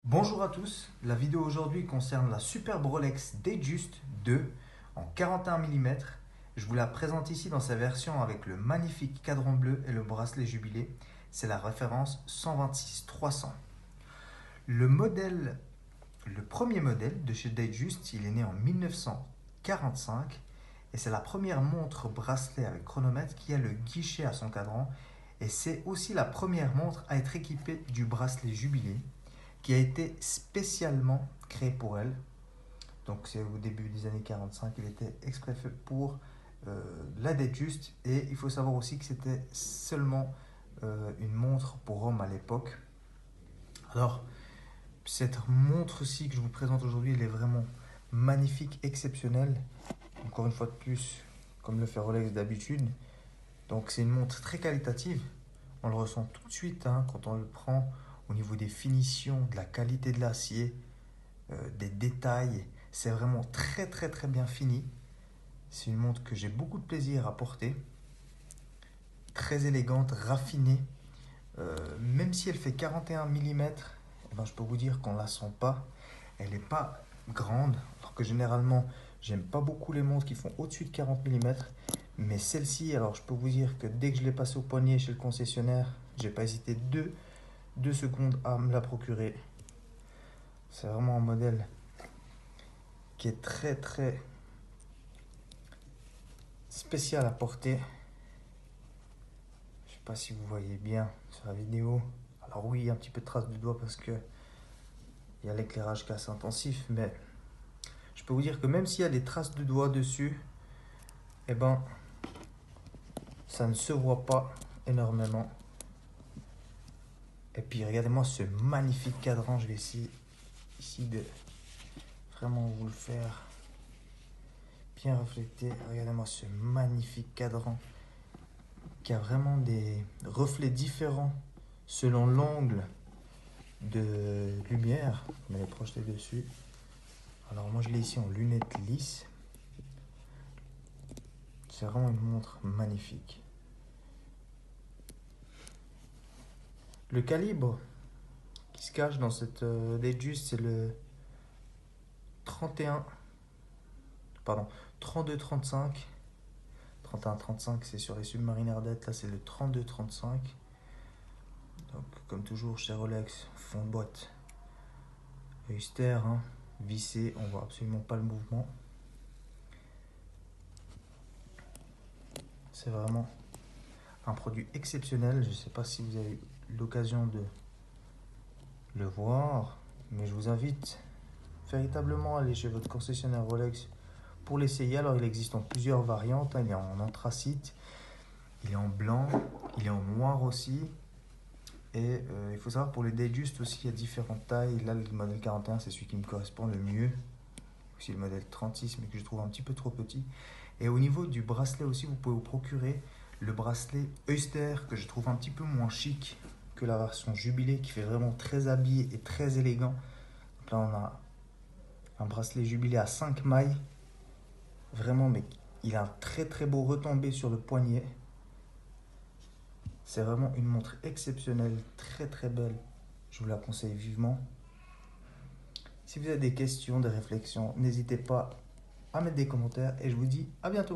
Bonjour à tous, la vidéo aujourd'hui concerne la superbe Rolex Datejust 2 en 41 mm. Je vous la présente ici dans sa version avec le magnifique cadran bleu et le bracelet jubilé. C'est la référence 126-300. Le premier modèle de chez Datejust, il est né en 1945 et c'est la première montre bracelet avec chronomètre qui a le guichet à son cadran et c'est aussi la première montre à être équipée du bracelet jubilé qui a été spécialement créé pour elle. Donc c'est au début des années 45, il était exprès fait pour la Datejust. Et il faut savoir aussi que c'était seulement une montre pour homme à l'époque. Alors cette montre-ci que je vous présente aujourd'hui, elle est vraiment magnifique, exceptionnelle. Encore une fois de plus, comme le fait Rolex d'habitude. Donc c'est une montre très qualitative. On le ressent tout de suite quand on le prend au niveau des finitions, de la qualité de l'acier, des détails. C'est vraiment très très très bien fini. C'est une montre que j'ai beaucoup de plaisir à porter. Très élégante, raffinée. Même si elle fait 41 mm, je peux vous dire qu'on ne la sent pas. Elle n'est pas grande. Alors que généralement, j'aime pas beaucoup les montres qui font au-dessus de 40 mm. Mais celle-ci, alors je peux vous dire que dès que je l'ai passée au poignet chez le concessionnaire, j'ai pas hésité deux secondes à me la procurer. C'est vraiment un modèle qui est très très spécial à porter. Je sais pas si vous voyez bien sur la vidéo. Alors oui, il y a un petit peu de traces de doigts parce que il y a l'éclairage qui est assez intensif, mais je peux vous dire que même s'il y a des traces de doigts dessus, ça ne se voit pas énormément. Et puis regardez-moi ce magnifique cadran. Je vais essayer ici de vraiment vous le faire bien refléter. Regardez-moi ce magnifique cadran qui a vraiment des reflets différents selon l'angle de lumière. On va les projeter dessus. Alors moi je l'ai ici en lunettes lisses. C'est vraiment une montre magnifique. Le calibre qui se cache dans cette Datejust, c'est le 32-35. 31-35, c'est sur les submarines d'être. Là, c'est le 32-35. Donc, comme toujours chez Rolex, fond de boîte Euster, vissé, on voit absolument pas le mouvement. C'est vraiment un produit exceptionnel. Je ne sais pas si vous avez eu l'occasion de le voir, mais je vous invite véritablement à aller chez votre concessionnaire Rolex pour l'essayer. Alors il existe en plusieurs variantes, il est en anthracite, il est en blanc, il est en noir aussi. Et il faut savoir pour les Datejust aussi, il y a différentes tailles. Là, le modèle 41, c'est celui qui me correspond le mieux. Aussi le modèle 36, mais que je trouve un petit peu trop petit. Et au niveau du bracelet aussi, vous pouvez vous procurer le bracelet Euster, que je trouve un petit peu moins chic que la version Jubilé, qui fait vraiment très habillé et très élégant. Donc là, on a un bracelet Jubilé à 5 mailles. Vraiment, mais il a un très très beau retombé sur le poignet. C'est vraiment une montre exceptionnelle, très très belle. Je vous la conseille vivement. Si vous avez des questions, des réflexions, n'hésitez pas à mettre des commentaires et je vous dis à bientôt.